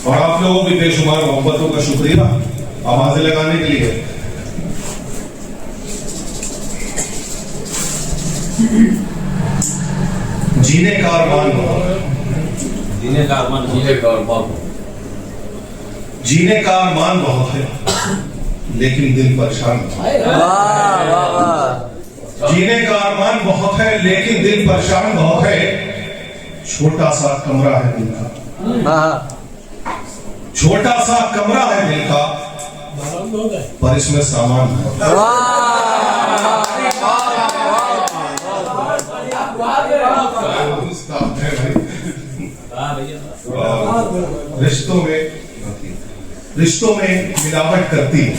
और आप लोगों की बेशुमार मोहब्बतों का शुक्रिया आवाजें लगाने के लिए। जीने का अरमान बहुत, जीने का अरमान बहुत है, लेकिन दिल परेशान है। जीने का अरमान बहुत है, लेकिन दिल परेशान बहुत है। छोटा सा कमरा है दिल का, छोटा सा कमरा है दिल का, पर इसमें सामान है। रिश्तों में मिलावट करती है,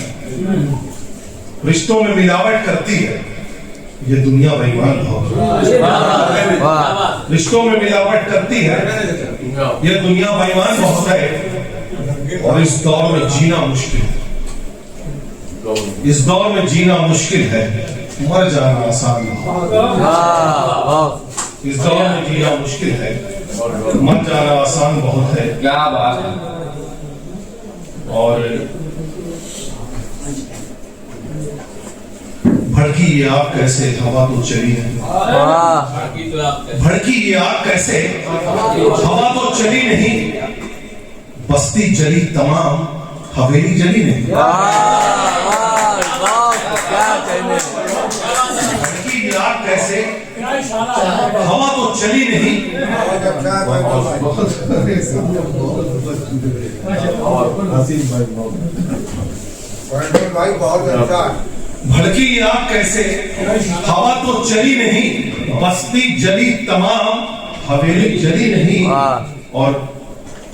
रिश्तों में मिलावट करती है ये दुनिया बेईमान बहुत। रिश्तों में मिलावट करती है ये दुनिया बेईमान बहुत है। और इस दौर में जीना मुश्किल है, इस दौर में जीना मुश्किल है, मर जाना आसान है। इस दौर में जीना मुश्किल है, मर जाना आसान बहुत है। क्या बात है। और भड़की ये आग कैसे, हवा तो चली नहीं। भड़की ये आग कैसे, हवा तो चली नहीं। बस्ती जली तमाम, हवेली जली नहीं। भड़की ये आग कैसे, हवा तो चली नहीं। भड़की आग कैसे, हवा तो चली नहीं। बस्ती जली तमाम, हवेली जली नहीं। और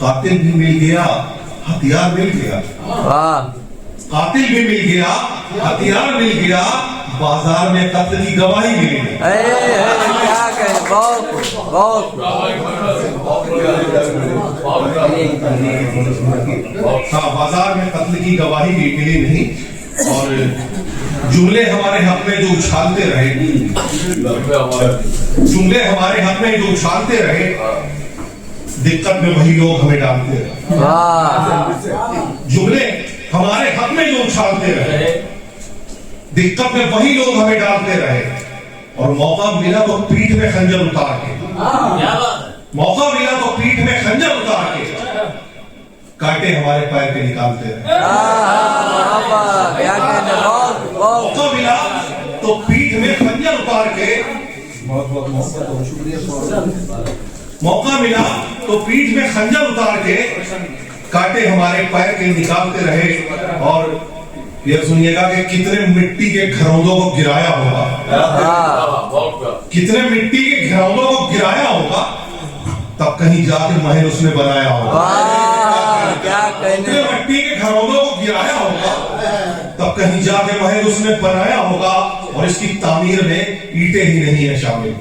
कातिल भी मिल गया, हथियार मिल गया। कातिल भी मिल गया, हथियार मिल गया। बाजार में कत्ल की गवाही मिली। क्या कहें, बहुत हाँ, बाजार में कत्ल की गवाही भी मिली नहीं। और जुमले हमारे हक में जो उछालते रहे, जुमले हमारे हक में जो उछालते रहे, दिक्कत में वही लोग हमें डालते रहे। जुमले हमारे हक में जो उछालते रहे, दिक्कत में वही लोग हमें डालते रहे। और मौका मिला तो पीठ में खंजर उतार के, मौका मिला तो पीठ में खंजर उतार के कांटे हमारे पैर के निकालते रहे। मौका मिला तो पीठ में खंजर उतार के, मौका मिला तो पीठ में खंजर उतार के कांटे हमारे पैर के निकालते रहे। और ये सुनिएगा कि कितने मिट्टी के घरौंदों को गिराया होगा, कितने मिट्टी के घरौंदों को गिराया होगा, तब कहीं जाके महल उसने बनाया होगा। कितने मिट्टी के घरौंदों को गिराया होगा, तब कहीं जाके महल उसने बनाया होगा। और इसकी तामीर में ईंटें ही नहीं है शामिल,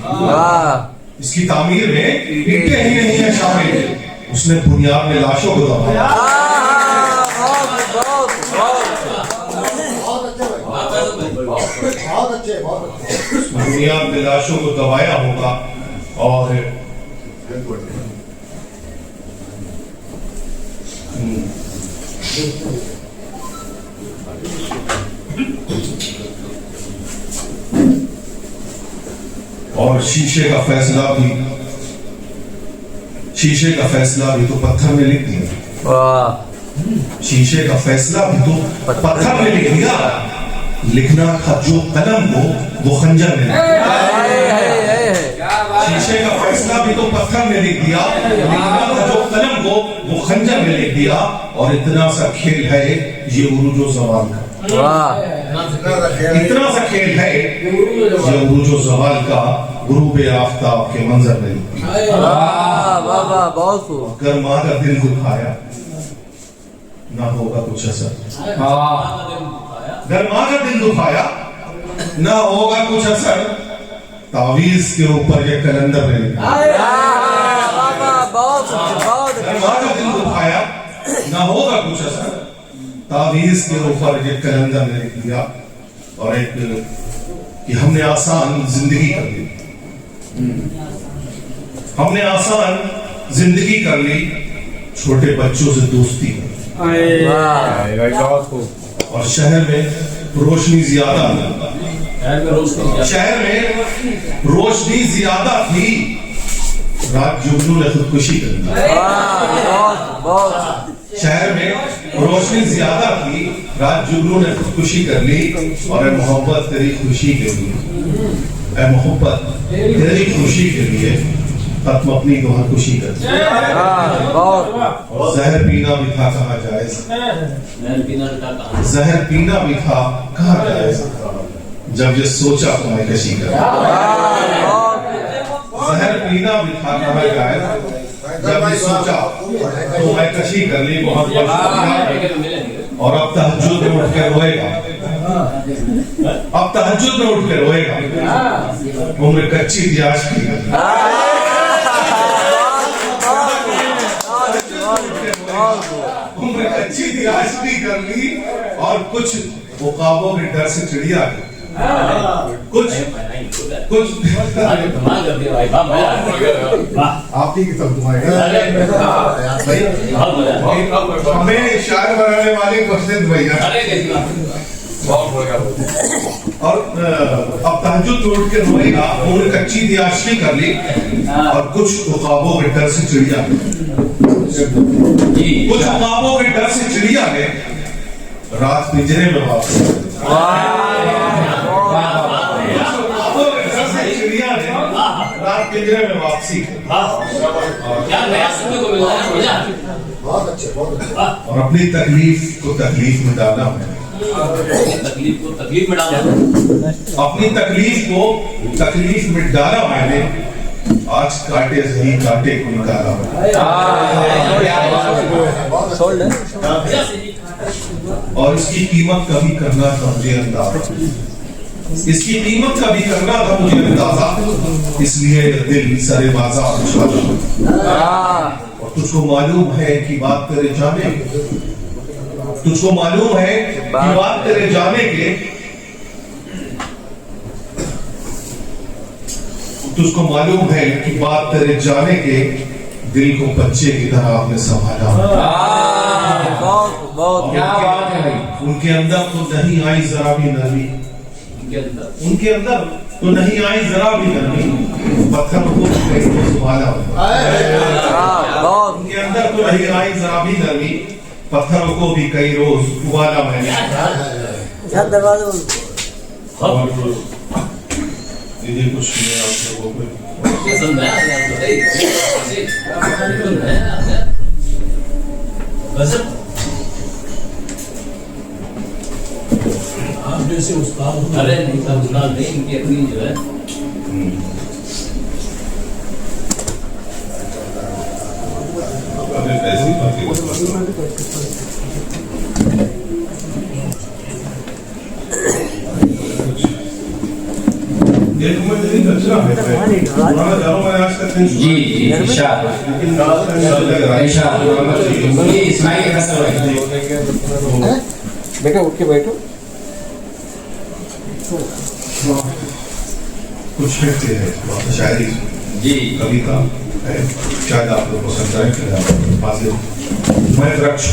इसकी तामीर में ईंटें ही नहीं है शामिल। उसने बुनियाद में लाशों को दबाया। बुनियाद में लाशों को दबाया होगा। और शीशे का फैसला भी, शीशे का फैसला भी तो पत्थर में लिख दिया। शीशे का फैसला भी तो पत्थर में लिख दिया। लिखना था जो कलम को, वो खंजर में लिख दिया। शीशे का फैसला भी तो पत्थर में लिख दिया। लिखना था जो कलम को, वो खंजर में लिख दिया। और इतना सा खेल है ये उरूजो ज़वाल का, इतना सा खेल है ये उरूजो ज़वाल का। गुरूब आफ़ताब के मंजर में लिख दिया। अगर माँ का दिल दुखाया ना होगा कुछ असर, अगर माँ का दिल दुखाया ना होगा कुछ असर। तावीज के ऊपर ये कलंदर में लिखा, अगर माँ का दिल दुखाया ना होगा कुछ असर। तावीज के ऊपर ये कलंदर ने लिख दिया। और एक कि हमने आसान जिंदगी कर दी, हमने आसान जिंदगी कर ली, छोटे बच्चों से दोस्ती कर ली। और शहर में रोशनी ज्यादा थी, रात जुगनू ने खुदकुशी कर ली। शहर में रोशनी ज्यादा थी, रात जुगनू ने खुदकुशी कर ली। और ए मोहब्बत तेरी खुशी के लिए, ए मोहब्बत तेरी खुशी के लिए खत्म अपनी दुआ खुशी कर ली। जहर पीना भी था कहाँ जायज, जहर पीना भी था कहाँ जायज, जब ये सोचा तो मैं कशी कर। जहर पीना भी था कहाँ जायज, जब ये सोचा तो मैं कशी कर ली। बहुत और अब तहज्जुद में उठ के रोएगा, अब तहज्जुद में उठ के रोएगा। उम्र कच्ची थी आशिकी, उम्र कच्ची थी आशिकी कर ली। और कुछ उकाबों के डर से चिड़िया गई, कुछ आप ही की सब दुआएं हमें शायर बनाने वाले खुर्शीद भैया। और अब तहज्जुद में उठ के रोएगा, उम्र कच्ची थी आशिकी कर ली। और कुछ उकाबों के डर से चिड़िया गई, कुछ उकाबों के डर से चिड़िया गए, रात पिंजरे में वापस। चिड़िया ने रात पिंजरे में वापसी। क्या नया सुनने को मिल रहा है, बहुत अच्छे बहुत अच्छे। और अपनी तकलीफ को तकलीफ में डाला मैंने, तकलीफ को तकलीफ में डाला, अपनी तकलीफ को तकलीफ में डाला मैंने। आज काटे सही काटे को निकाला मैंने। और इसकी कीमत कभी करना था मुझे अंदाजा, इसकी कीमत कभी करना था मुझे अंदाजा। इसलिए दिल सरे बाजार उछाला। और तुझको मालूम है कि बात तेरे जाने, तुझको मालूम है कि बात तेरे जाने के, तुझको मालूम है कि बात तेरे जाने के, दिल को बच्चे की तरह आपने संभाला। उनके अंदर तो नहीं आई जरा भी नरमी, उनके अंदर तो नहीं आई जरा भी नरमी, पत्थर को संभाला। उनके अंदर तो नहीं आई जरा भी नरमी, पत्थरों को भी कई रोज उबाला मैंने। दीदी कुछ नहीं आप लोगों को आप जैसे उस्ताद, अरे नहीं सब उस्ताद नहीं, इनकी अपनी जो है ऐसी जी इरशाद इस्माइल हसन बेटा उठ के बैठो। कुछ लिखते हैं शायरी जी कविता है, शायद आप लोग पसंद आए। मैं वृक्ष,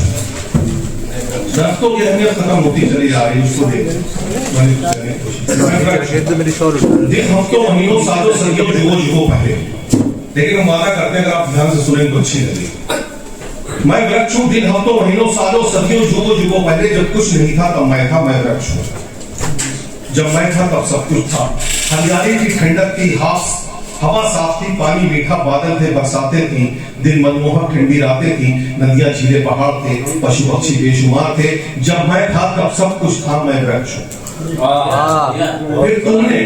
दरख्तों की अहमियत खत्म होती चली जा रही है, उसको देख दिन हफ्तों महीनों सालों सदियों जुगों पहले, लेकिन हम वादा करते हैं अगर आप ध्यान से सुनेंगे तो अच्छी लगेगी। मैं वृक्ष हूँ, दिन हफ्तों महीनों सालों सदियों जुगों पहले, जब कुछ नहीं था तब मैं था। मैं वृक्ष हूँ, जब मैं था तब सब कुछ था। हरियाली थी, ठंडक थी, हवा साफ थी, पानी मीठा, बादल थे, बरसातें थी, दिन मनमोहक, ठंडी रातें थी, नदियां झीलें पहाड़ थे, पशु पक्षी बेशुमार थे। जब मैं था तब सब कुछ था। मैं वृक्ष हूँ। फिर तुमने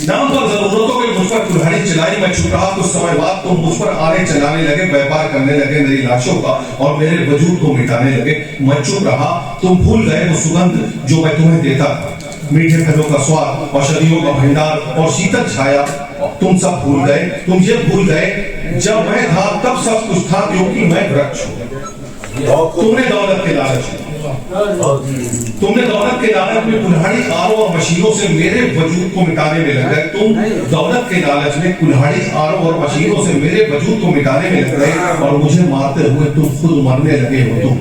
नाम पर जरूरतों के मुझ पर कुल्हाड़ी चलाई, मैं चुप रहा। कुछ समय बाद तुम मुझ पर आने चलाने लगे, व्यापार करने लगे मेरी लाशों का और मेरे वजूद को मिटाने लगे। मैं चुप रहा, तुम भूल गए वो सुगंध जो मैं तुम्हें देता था, मीठे फलों का स्वाद, औषधियों का भंडार और शीतल छाया। तुम सब भूल गए, तुम ये भूल गए, जब मैं था तब सब कुछ था, क्योंकि मैं वृक्ष हूँ। तुमने दौलत के लालच में कुल्हाड़ी आरो और मशीनों से मेरे वजूद को मिटाने में लग गए। तुम दौलत के लालच में कुल्हाड़ी आरो और मशीनों से मेरे वजूद को मिटाने में लग गए और मुझे मारते हुए तुम खुद मरने लगे हो। तुम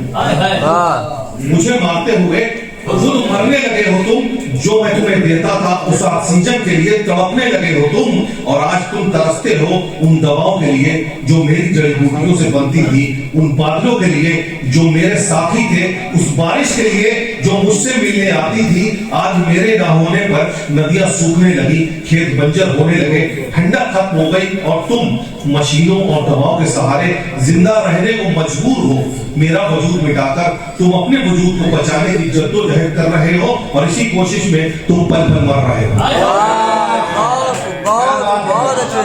मुझे मारते हुए खुद मरने लगे हो। तुम जो मैं तुम्हें देता था उस ऑक्सीजन के लिए तड़पने लगे हो तुम, और आज तुम तरसते हो उन दवाओं के लिए जो मेरी जड़ी बूटियों से बनती थी, उन बादलों के लिए जो मेरे साथी थे, उस बारिश के लिए जो मुझसे मिलने आती थी। आज मेरे ना होने पर नदियां सूखने लगी, खेत बंजर होने लगे, ठंडक खत्म हो गई और तुम मशीनों और दवाओं के सहारे जिंदा रहने को मजबूर हो। मेरा वजूद मिटाकर तुम अपने वजूद को बचाने की जद्दोजहद कर रहे हो और इसी कोशिश में तुम पल पल मर रहे हो। बहुत अच्छे,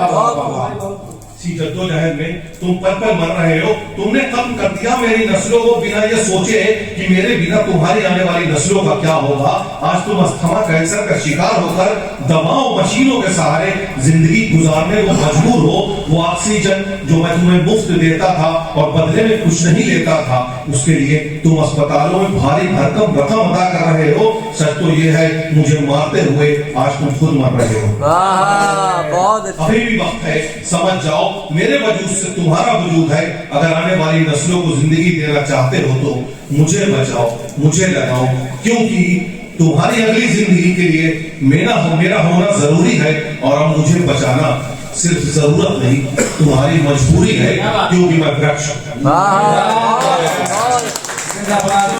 बहुत इसी जद्दोजहद में तुम पल पल मर रहे हो। तुमने खत्म कर दिया मेरी नस्लों को बिना ये सोचे कि मेरे बिना तुम्हारी आने वाली नस्लों का क्या होगा। आज तुम अस्थमा कैंसर का शिकार होकर दवाओं मशीनों के सहारे जिंदगी गुजारने को मजबूर हो। वो ऑक्सीजन जो मैं तुम्हें मुफ्त देता था और बदले में कुछ नहीं लेता था, उसके लिए तुम अस्पतालों में भारी भरकम रकम अदा कर रहे हो। सच तो ये है मुझे मारते हुए आज तुम खुद मर रहे हो। बहुत अभी भी वक्त है, समझ जाओ मेरे वजूद से तुम्हारा वजूद है। अगर आने वाली नस्लों को जिंदगी देना चाहते हो तो मुझे बचाओ, मुझे लगाओ, क्योंकि तुम्हारी अगली जिंदगी के लिए मेरा होना जरूरी है और अब मुझे बचाना सिर्फ जरूरत नहीं तुम्हारी मजबूरी है, क्योंकि मैं वृक्ष हूं।